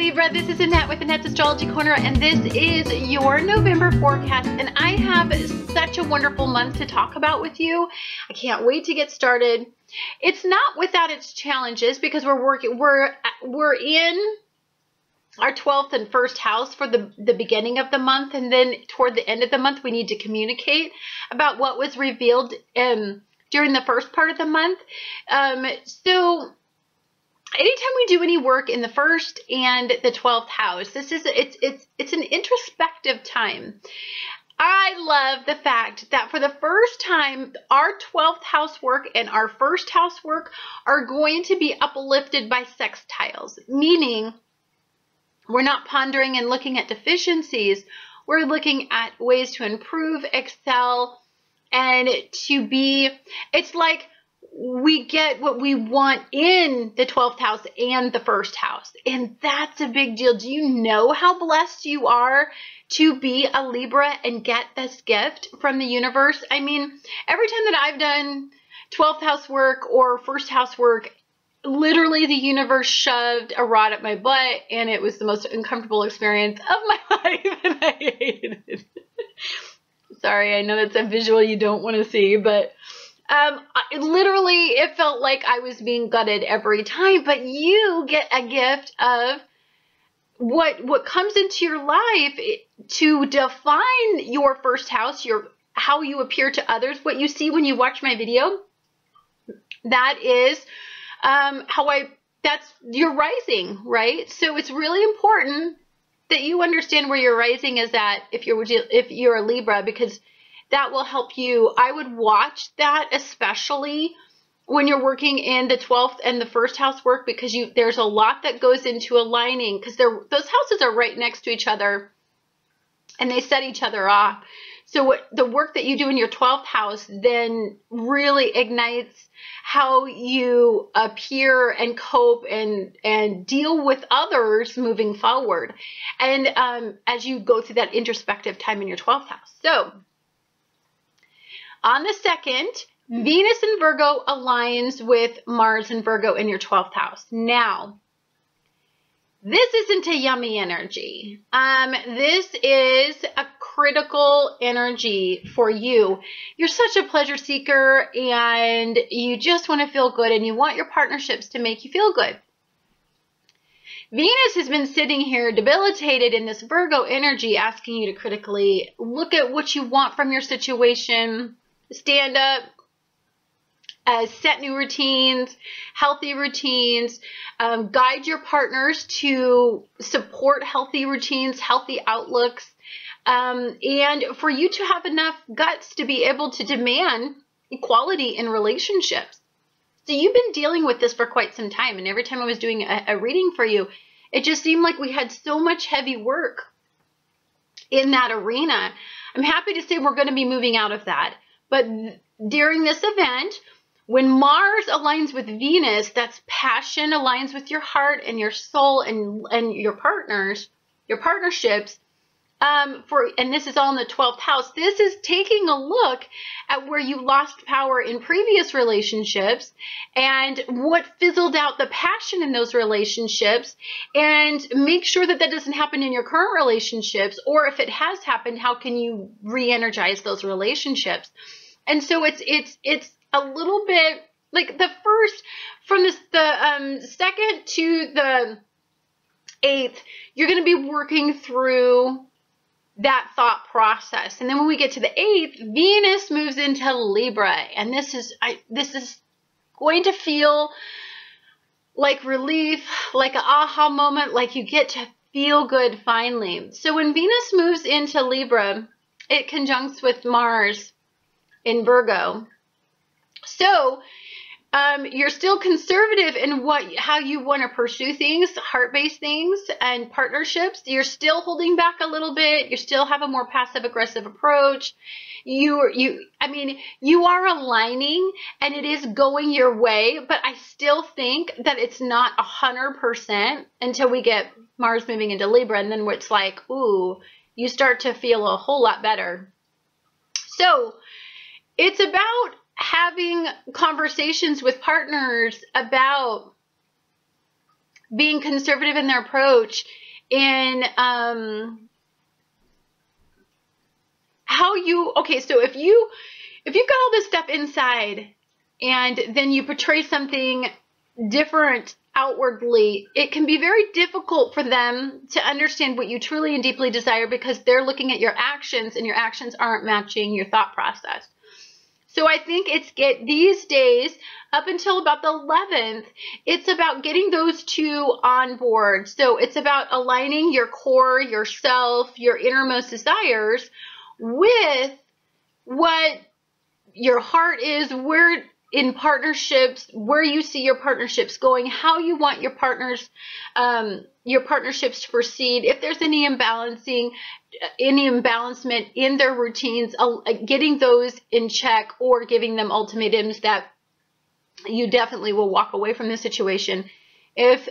Libra, this is Annette with Annette's Astrology Corner, and this is your November forecast, and I have such a wonderful month to talk about with you. I can't wait to get started. It's not without its challenges because we're in our 12th and first house for the beginning of the month, and then toward the end of the month we need to communicate about what was revealed during the first part of the month. So anytime we do any work in the first and the 12th house, it's an introspective time. I love the fact that for the first time, our 12th house work and our first house work are going to be uplifted by sextiles, meaning we're not pondering and looking at deficiencies. We're looking at ways to improve, excel, and to be, it's like we get what we want in the 12th house and the first house. And that's a big deal. Do you know how blessed you are to be a Libra and get this gift from the universe? I mean, every time that I've done 12th house work or first house work, literally the universe shoved a rod up my butt, and it was the most uncomfortable experience of my life, and I hated it. Sorry, I know that's a visual you don't want to see, but literally it felt like I was being gutted every time. But you get a gift of what comes into your life to define your first house, how you appear to others, what you see when you watch my video. That is that's your rising, right? So it's really important that you understand where your rising is at if you're a Libra, because that will help you. I would watch that, especially when you're working in the 12th and the first house work, because there's a lot that goes into aligning, because those houses are right next to each other and they set each other off. So the work that you do in your 12th house then really ignites how you appear and cope and deal with others moving forward, and as you go through that introspective time in your 12th house. So on the 2nd, Venus in Virgo aligns with Mars in Virgo in your 12th house. Now, this isn't a yummy energy. This is a critical energy for you. You're such a pleasure seeker, and you just want to feel good, and you want your partnerships to make you feel good. Venus has been sitting here debilitated in this Virgo energy, asking you to critically look at what you want from your situation, stand up, set new routines, healthy routines, guide your partners to support healthy routines, healthy outlooks, and for you to have enough guts to be able to demand equality in relationships. So you've been dealing with this for quite some time, and every time I was doing a reading for you, it just seemed like we had so much heavy work in that arena. I'm happy to say we're going to be moving out of that. But during this event, when Mars aligns with Venus, that's passion, aligns with your heart and your soul and your partners, your partnerships. And this is all in the 12th house. This is taking a look at where you lost power in previous relationships and what fizzled out the passion in those relationships, and make sure that that doesn't happen in your current relationships, or if it has happened, how can you re-energize those relationships? And so it's a little bit like the first, from the 2nd to the 8th, you're going to be working through that thought process. And then when we get to the 8th, Venus moves into Libra, and this is going to feel like relief, like an aha moment, like you get to feel good finally. So when Venus moves into Libra, it conjuncts with Mars in Virgo. So you're still conservative in how you want to pursue things, heart-based things and partnerships. You're still holding back a little bit. You still have a more passive-aggressive approach. You are aligning, and it is going your way, but I still think that it's not 100% until we get Mars moving into Libra, and then it's like, ooh, you start to feel a whole lot better. So it's about having conversations with partners about being conservative in their approach, in how you, okay, so if you've got all this stuff inside and then you portray something different outwardly, it can be very difficult for them to understand what you truly and deeply desire, because they're looking at your actions and your actions aren't matching your thought process. So I think these days, up until about the 11th, it's about getting those two on board. So it's about aligning your core, yourself, your innermost desires with what your heart is, where in partnerships, where you see your partnerships going, how you want your partnerships to proceed. If there's any imbalancement in their routines, getting those in check, or giving them ultimatums that you definitely will walk away from the situation. If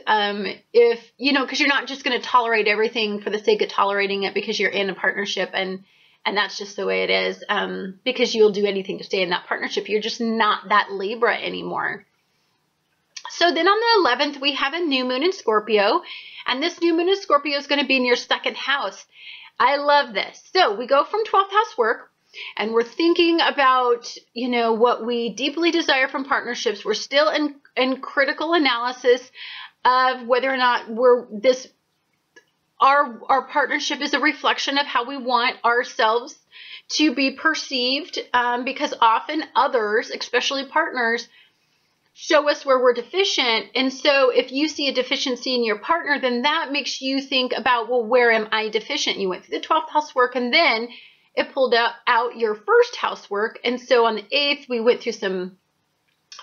you know, because you're not just going to tolerate everything for the sake of tolerating it because you're in a partnership, and that's just the way it is, because you'll do anything to stay in that partnership. You're just not that Libra anymore. So then on the 11th, we have a new moon in Scorpio, and this new moon in Scorpio is going to be in your second house. I love this. So we go from 12th house work, and we're thinking about, you know, what we deeply desire from partnerships. We're still in critical analysis of whether or not our partnership is a reflection of how we want ourselves to be perceived, because often others, especially partners, show us where we're deficient. And so if you see a deficiency in your partner, then that makes you think about, well, where am I deficient? You went through the 12th house work, and then it pulled out your first house work. And so on the 8th, we went through some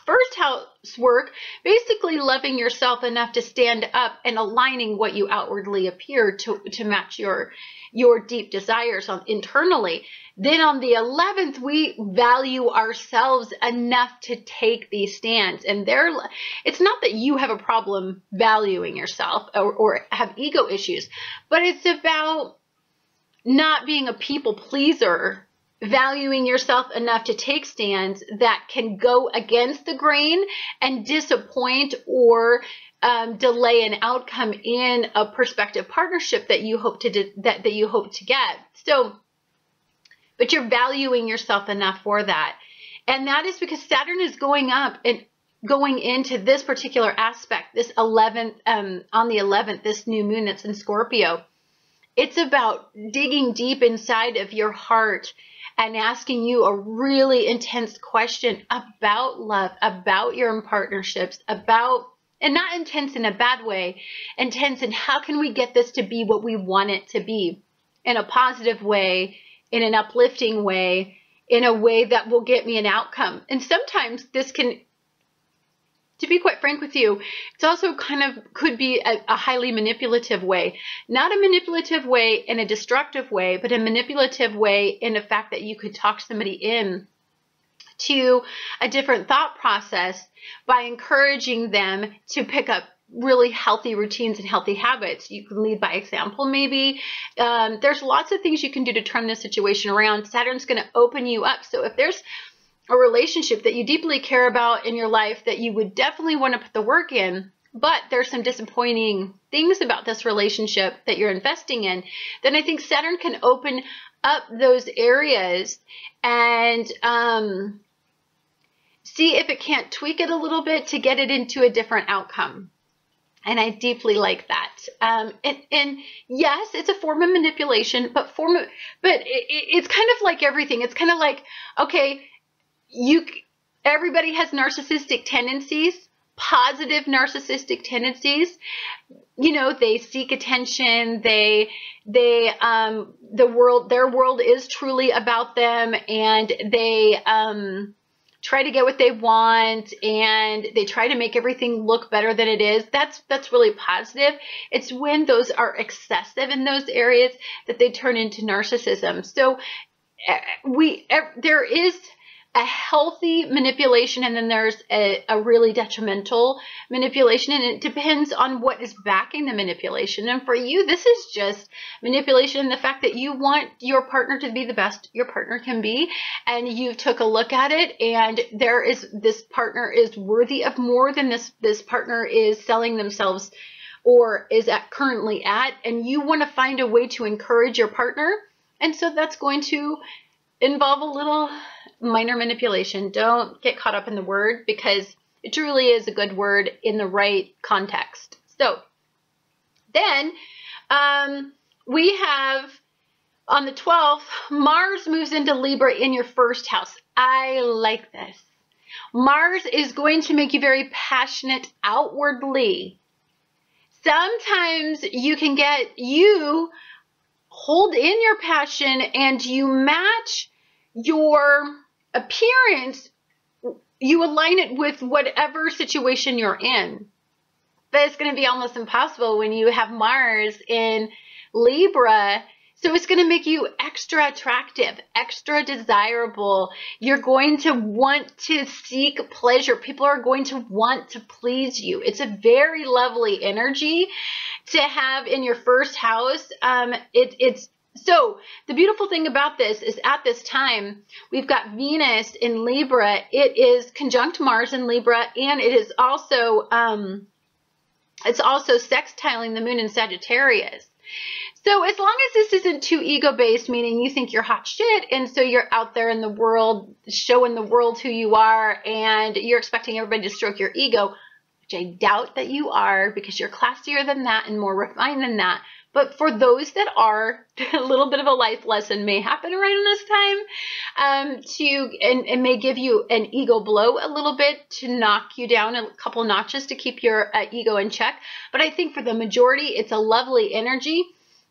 first house work, basically loving yourself enough to stand up and aligning what you outwardly appear to match your deep desires internally. Then on the 11th, we value ourselves enough to take these stands. And it's not that you have a problem valuing yourself or have ego issues, but it's about not being a people pleaser, valuing yourself enough to take stands that can go against the grain and disappoint or delay an outcome in a prospective partnership that you hope to get. So, but you're valuing yourself enough for that. And that is because Saturn is going up and going into this particular aspect, this 11th, on the 11th, this new moon that's in Scorpio. It's about digging deep inside of your heart and asking you a really intense question about love, about your partnerships, and not intense in a bad way, intense in how can we get this to be what we want it to be, in a positive way, in an uplifting way, in a way that will get me an outcome. And sometimes this can, to be quite frank with you, it's also could be a highly manipulative way. Not a manipulative way in a destructive way, but a manipulative way in the fact that you could talk somebody in to a different thought process by encouraging them to pick up really healthy routines and healthy habits. You can lead by example, maybe. There's lots of things you can do to turn this situation around. Saturn's going to open you up. So if there's a relationship that you deeply care about in your life that you would definitely want to put the work in, but there's some disappointing things about this relationship that you're investing in, then I think Saturn can open up those areas and see if it can't tweak it a little bit to get it into a different outcome. And I deeply like that. And yes, it's a form of manipulation, but it's kind of like everything. It's kind of like, okay, everybody has narcissistic tendencies, positive narcissistic tendencies. You know, they seek attention. Their world is truly about them, and they try to get what they want, and they try to make everything look better than it is. That's really positive. It's when those are excessive in those areas that they turn into narcissism. So there is a healthy manipulation, and then there's a really detrimental manipulation, and it depends on what is backing the manipulation. And for you, this is just manipulation, the fact that you want your partner to be the best your partner can be, and you took a look at it, and this partner is worthy of more than this partner is selling themselves or is currently at, and you want to find a way to encourage your partner. And so that's going to involve a little minor manipulation. Don't get caught up in the word, because it truly is a good word in the right context. So then we have on the 12th, Mars moves into Libra in your first house. I like this. Mars is going to make you very passionate outwardly. Sometimes you hold in your passion and you match your appearance, you align it with whatever situation you're in. But it's going to be almost impossible when you have Mars in Libra. So it's going to make you extra attractive, extra desirable. You're going to want to seek pleasure. People are going to want to please you. It's a very lovely energy to have in your first house. So the beautiful thing about this is at this time, we've got Venus in Libra. It is conjunct Mars in Libra, and it is also, it's also sextiling the moon in Sagittarius. So as long as this isn't too ego-based, meaning you think you're hot shit, and so you're out there in the world, showing the world who you are, and you're expecting everybody to stroke your ego, which I doubt that you are, because you're classier than that and more refined than that. But for those that are, a little bit of a life lesson may happen right in this time, and may give you an ego blow a little bit to knock you down a couple notches to keep your ego in check. But I think for the majority, it's a lovely energy.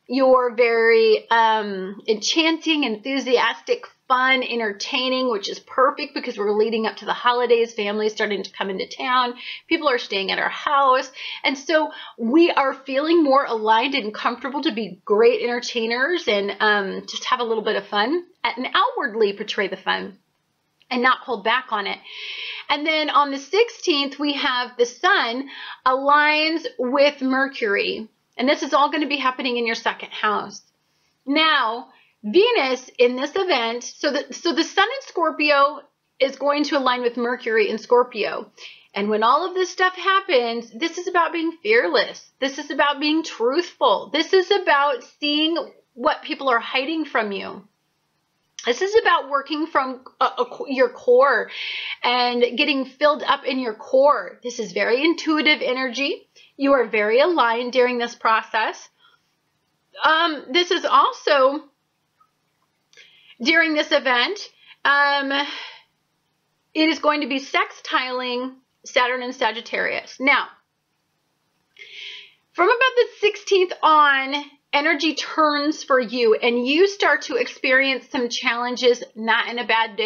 You're very enchanting, enthusiastic, fun, entertaining, which is perfect because we're leading up to the holidays. Families starting to come into town. People are staying at our house. And so we are feeling more aligned and comfortable to be great entertainers and just have a little bit of fun and outwardly portray the fun and not hold back on it. And then on the 16th, we have the Sun aligns with Mercury. And this is all going to be happening in your second house. Now, Venus in this event, so the Sun in Scorpio is going to align with Mercury in Scorpio. And when all of this stuff happens, this is about being fearless. This is about being truthful. This is about seeing what people are hiding from you. This is about working from your core and getting filled up in your core. This is very intuitive energy. You are very aligned during this process. This is also, during this event, it is going to be sextiling Saturn and Sagittarius. Now, from about the 16th on, energy turns for you and you start to experience some challenges, not in a bad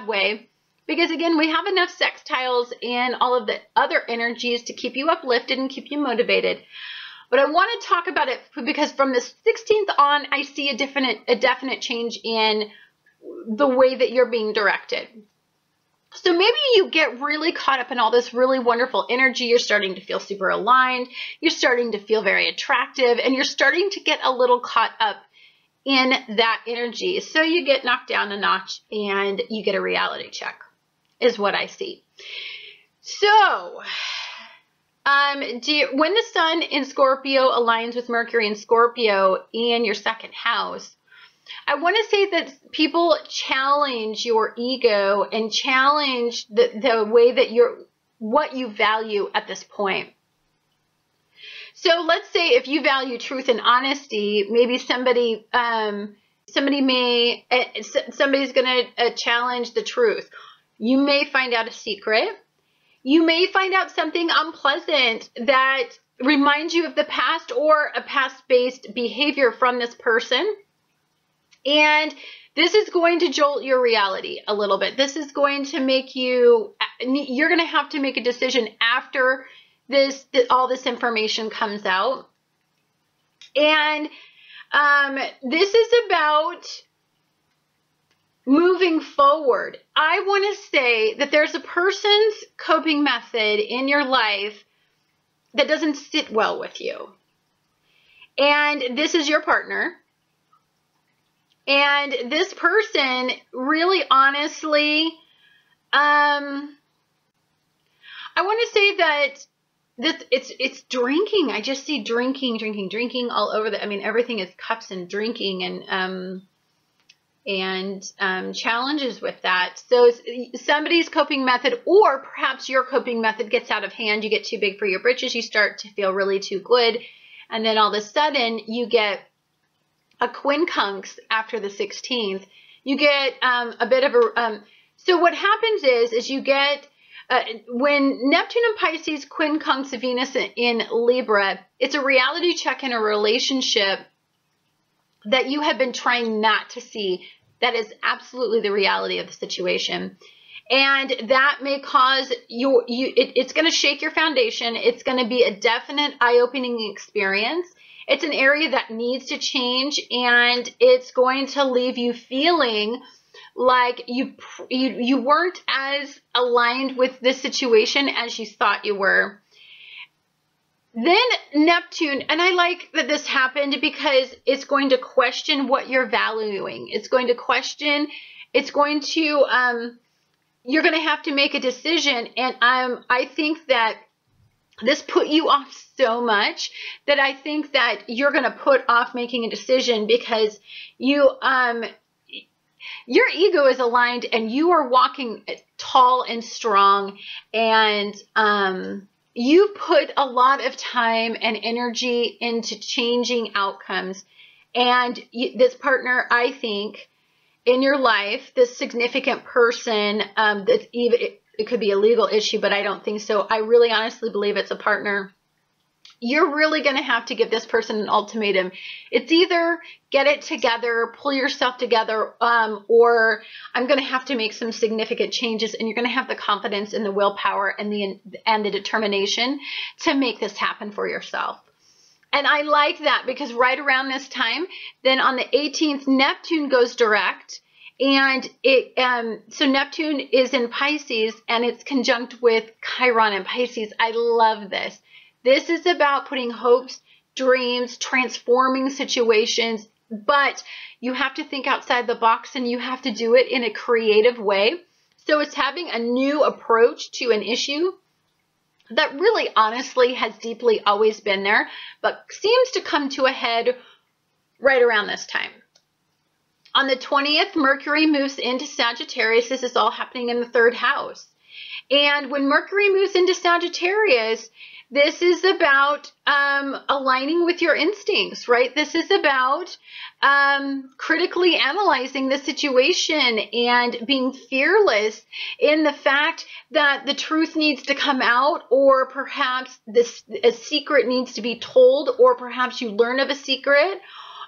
way, because again, we have enough sextiles and all of the other energies to keep you uplifted and keep you motivated. But I want to talk about it because from the 16th on, I see a definite change in the way that you're being directed. So maybe you get really caught up in all this really wonderful energy. You're starting to feel super aligned. You're starting to feel very attractive, and you're starting to get a little caught up in that energy. So you get knocked down a notch and you get a reality check, is what I see. So when the Sun in Scorpio aligns with Mercury in Scorpio in your second house, I want to say that people challenge your ego and challenge the way that what you value at this point. So let's say if you value truth and honesty, maybe somebody's going to challenge the truth. You may find out a secret. You may find out something unpleasant that reminds you of the past or a past-based behavior from this person. And this is going to jolt your reality a little bit. This is going to make you're going to have to make a decision after all this information comes out. And this is about moving forward. I want to say that there's a person's coping method in your life that doesn't sit well with you. And this is your partner. And this person really honestly, I want to say that it's drinking. I just see drinking all over I mean, everything is cups and drinking and challenges with that. So somebody's coping method, or perhaps your coping method gets out of hand. You get too big for your britches. You start to feel really too good. And then all of a sudden you get a quincunx after the 16th. You get a bit of a, so what happens is you get, when Neptune and Pisces quincunx Venus in Libra, it's a reality check in a relationship that you have been trying not to see. That is absolutely the reality of the situation. And that may cause it's going to shake your foundation. It's going to be a definite eye-opening experience. It's an area that needs to change, and it's going to leave you feeling like you weren't as aligned with this situation as you thought you were. Then Neptune, and I like that this happened because it's going to question what you're valuing. It's going to question, it's going to, you're going to have to make a decision. And I think that this put you off so much that I think that you're going to put off making a decision because your ego is aligned and you are walking tall and strong, and you put a lot of time and energy into changing outcomes. And this partner, I think, in your life, this significant person, that's even, it could be a legal issue, but I don't think so. I really honestly believe it's a partner. You're really going to have to give this person an ultimatum. It's either get it together, pull yourself together, or I'm going to have to make some significant changes, and you're going to have the confidence and the willpower and the determination to make this happen for yourself. And I like that because right around this time, then on the 18th, Neptune goes direct. And so Neptune is in Pisces, and it's conjunct with Chiron in Pisces. I love this. This is about putting hopes, dreams, transforming situations, but you have to think outside the box, and you have to do it in a creative way. So it's having a new approach to an issue that really honestly has deeply always been there, but seems to come to a head right around this time. On the 20th, Mercury moves into Sagittarius. This is all happening in the 3rd house. And when Mercury moves into Sagittarius, this is about aligning with your instincts, right? This is about critically analyzing the situation and being fearless in the fact that the truth needs to come out, or perhaps a secret needs to be told, or perhaps you learn of a secret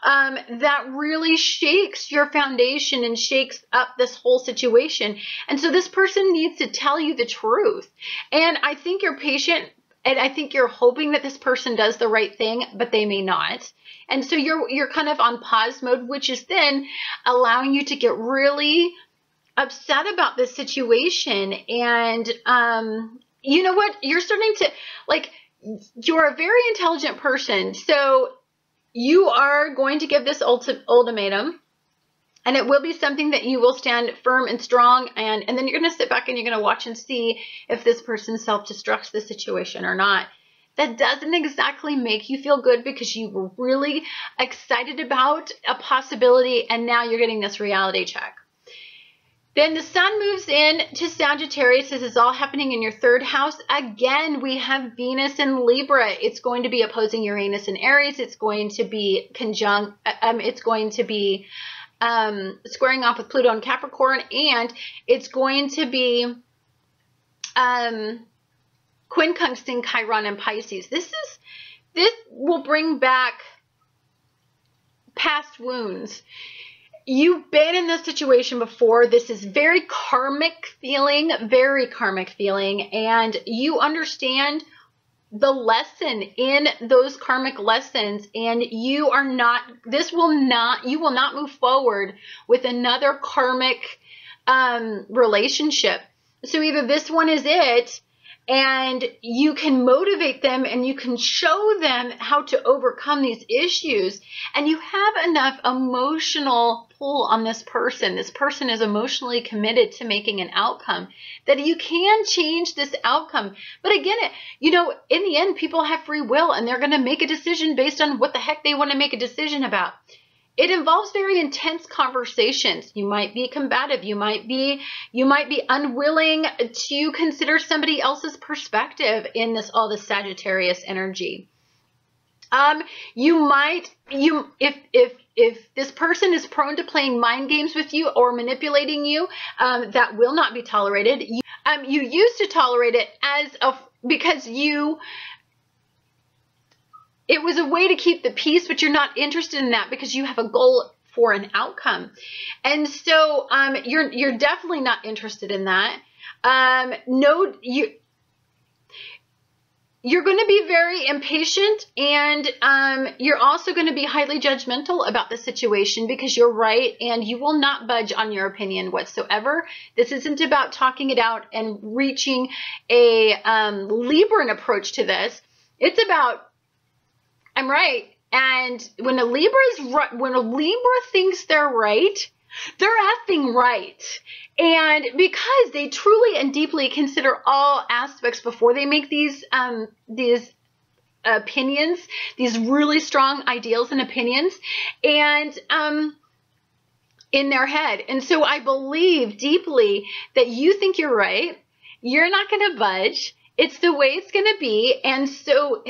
that really shakes your foundation and shakes up this whole situation. And so this person needs to tell you the truth. And I think you're patient, and I think you're hoping that this person does the right thing, but they may not. And so you're kind of on pause mode, which is then allowing you to get really upset about this situation. And you know what? You're starting to, like, you're a very intelligent person. So you are going to give this ultimatum. And it will be something that you will stand firm and strong, and then you're going to sit back and you're going to watch and see if this person self-destructs the situation or not. That doesn't exactly make you feel good because you were really excited about a possibility, and now you're getting this reality check. Then the sun moves in to Sagittarius. This is all happening in your 3rd house. Again, we have Venus in Libra. It's going to be opposing Uranus in Aries. It's going to be conjunct. It's going to be squaring off with Pluto and Capricorn, and it's going to be quincunxing Chiron and Pisces. This will bring back past wounds. You've been in this situation before. This is very karmic feeling, and you understand the lesson in those karmic lessons, and you will not move forward with another karmic relationship. So either this one is it, and you can motivate them and you can show them how to overcome these issues, and you have enough emotional pull on this person is emotionally committed to making an outcome, that you can change this outcome. But again, you know, in the end, people have free will and they're going to make a decision based on what the heck they want to make a decision about. It involves very intense conversations. You might be combative. You might be unwilling to consider somebody else's perspective in all this Sagittarius energy. If this person is prone to playing mind games with you or manipulating you, that will not be tolerated. You used to tolerate it because it was a way to keep the peace, but you're not interested in that because you have a goal for an outcome. And so you're definitely not interested in that. You're going to be very impatient, and you're also going to be highly judgmental about the situation because you're right and you will not budge on your opinion whatsoever. This isn't about talking it out and reaching a Libran approach to this. It's about, I'm right. And when a Libra thinks they're right, they're effing right. And because they truly and deeply consider all aspects before they make these opinions, these really strong ideals and opinions, and in their head. And so I believe deeply that you think you're right. You're not going to budge. It's the way it's going to be. And so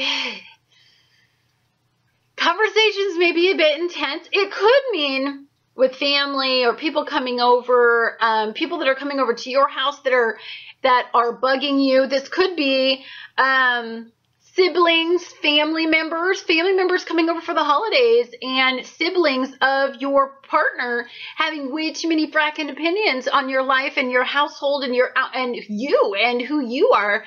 conversations may be a bit intense. It could mean with family or people coming over, people that are coming over to your house that are bugging you. This could be siblings, family members coming over for the holidays, and siblings of your partner having way too many fracking opinions on your life and your household and you and who you are.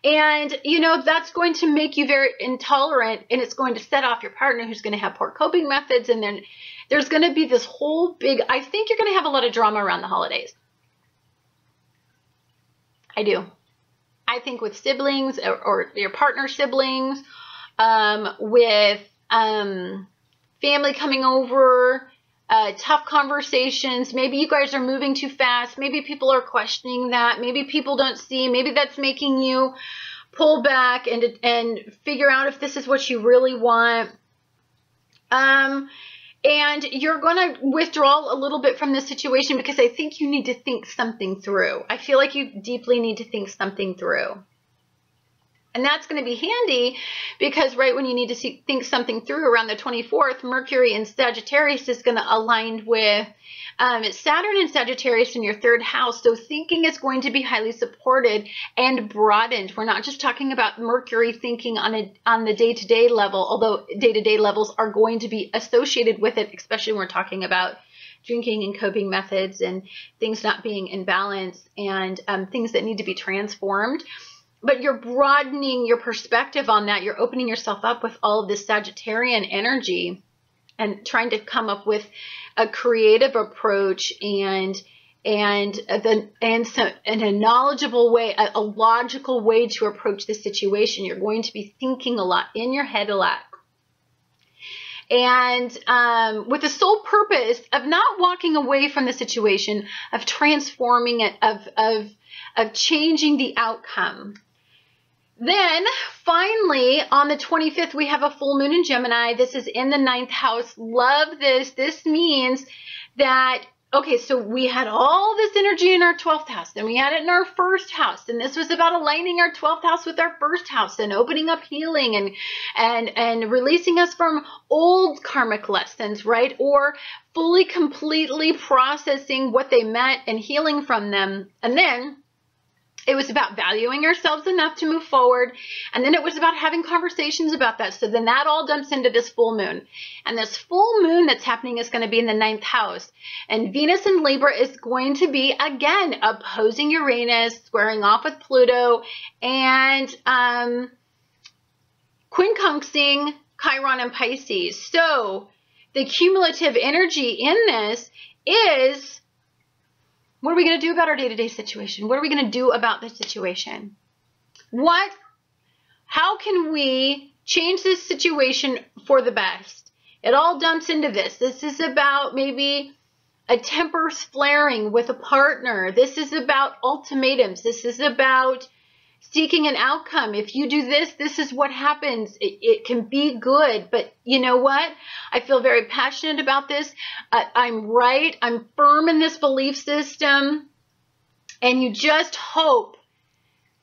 And, you know, that's going to make you very intolerant, and it's going to set off your partner who's going to have poor coping methods. And then there's going to be this whole I think you're going to have a lot of drama around the holidays. I do. I think with siblings or your partner siblings, with family coming over, tough conversations. Maybe you guys are moving too fast. Maybe people are questioning that. Maybe people don't see. Maybe that's making you pull back and figure out if this is what you really want. And you're going to withdraw a little bit from this situation because I think you need to think something through. I feel like you deeply need to think something through. And that's going to be handy because right when you need to think something through around the 24th, Mercury in Sagittarius is going to align with Saturn in Sagittarius in your third house. So thinking is going to be highly supported and broadened. We're not just talking about Mercury thinking on the day-to-day level, although day-to-day levels are going to be associated with it, especially when we're talking about drinking and coping methods and things not being in balance and things that need to be transformed. But you're broadening your perspective on that. You're opening yourself up with all of this Sagittarian energy and trying to come up with a creative approach and a knowledgeable way, a logical way to approach the situation. You're going to be thinking a lot, in your head a lot. And with the sole purpose of not walking away from the situation, of transforming it, of changing the outcome. Then, finally, on the 25th, we have a full moon in Gemini. This is in the 9th house. Love this. This means that, okay, so we had all this energy in our 12th house. Then we had it in our 1st house. And this was about aligning our 12th house with our 1st house and opening up healing and releasing us from old karmic lessons, right? Or fully, completely processing what they meant and healing from them. And then it was about valuing ourselves enough to move forward. And then it was about having conversations about that. So then that all dumps into this full moon. And this full moon that's happening is going to be in the 9th house. And Venus in Libra is going to be, again, opposing Uranus, squaring off with Pluto, and quincunxing Chiron and Pisces. So the cumulative energy in this is, what are we going to do about our day-to-day situation? What are we going to do about the situation? How can we change this situation for the best? It all dumps into this. This is about maybe a temper flaring with a partner. This is about ultimatums. This is about seeking an outcome. If you do this, this is what happens. It can be good, but you know what? I feel very passionate about this. I'm right. I'm firm in this belief system. And you just hope,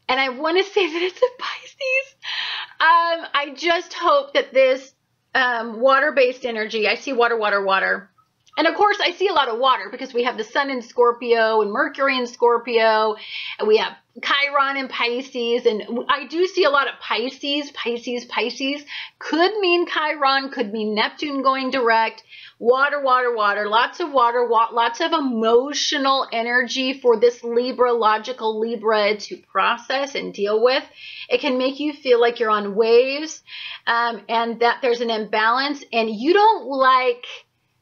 and I want to say that it's a Pisces. I just hope that this water-based energy, I see water, water, water. And of course, I see a lot of water because we have the sun in Scorpio and Mercury in Scorpio, and we have Chiron in Pisces. And I do see a lot of Pisces. Could mean Chiron, could mean Neptune going direct. Water, water, water, lots of water, lots of emotional energy for this Libra, logical Libra to process and deal with. It can make you feel like you're on waves and that there's an imbalance and you don't like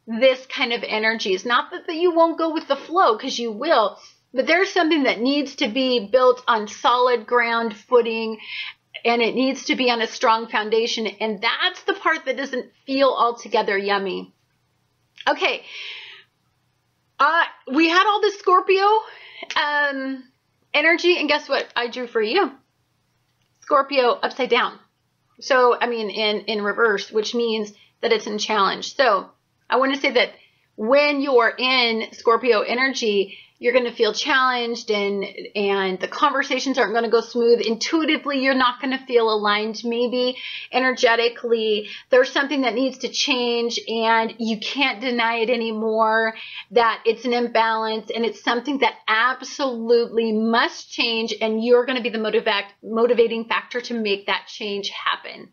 this kind of energy. It's not that you won't go with the flow, because you will, but there's something that needs to be built on solid ground footing, and it needs to be on a strong foundation, and that's the part that doesn't feel altogether yummy. Okay, we had all this Scorpio energy, and guess what I drew for you? Scorpio upside down. So, I mean, in reverse, which means that it's in challenge. So, I want to say that when you're in Scorpio energy, you're going to feel challenged and the conversations aren't going to go smooth. Intuitively, you're not going to feel aligned. Maybe energetically, there's something that needs to change and you can't deny it anymore, that it's an imbalance and it's something that absolutely must change, and you're going to be the motivating factor to make that change happen.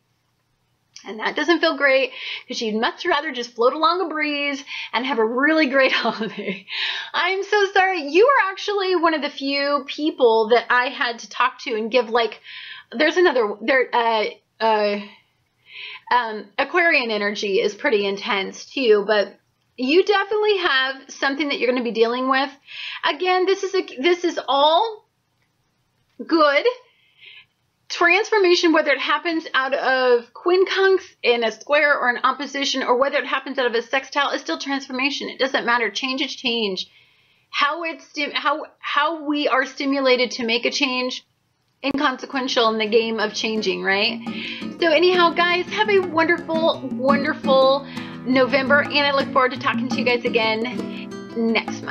And that doesn't feel great because you'd much rather just float along a breeze and have a really great holiday. I'm so sorry. You are actually one of the few people that I had to talk to and give, like, there's another, Aquarian energy is pretty intense too, but you definitely have something that you're going to be dealing with. Again, this is all good. Transformation, whether it happens out of quincunx in a square or an opposition, or whether it happens out of a sextile, is still transformation. It doesn't matter. Change is change. How we are stimulated to make a change, inconsequential in the game of changing, right? So anyhow, guys, have a wonderful, wonderful November, and I look forward to talking to you guys again next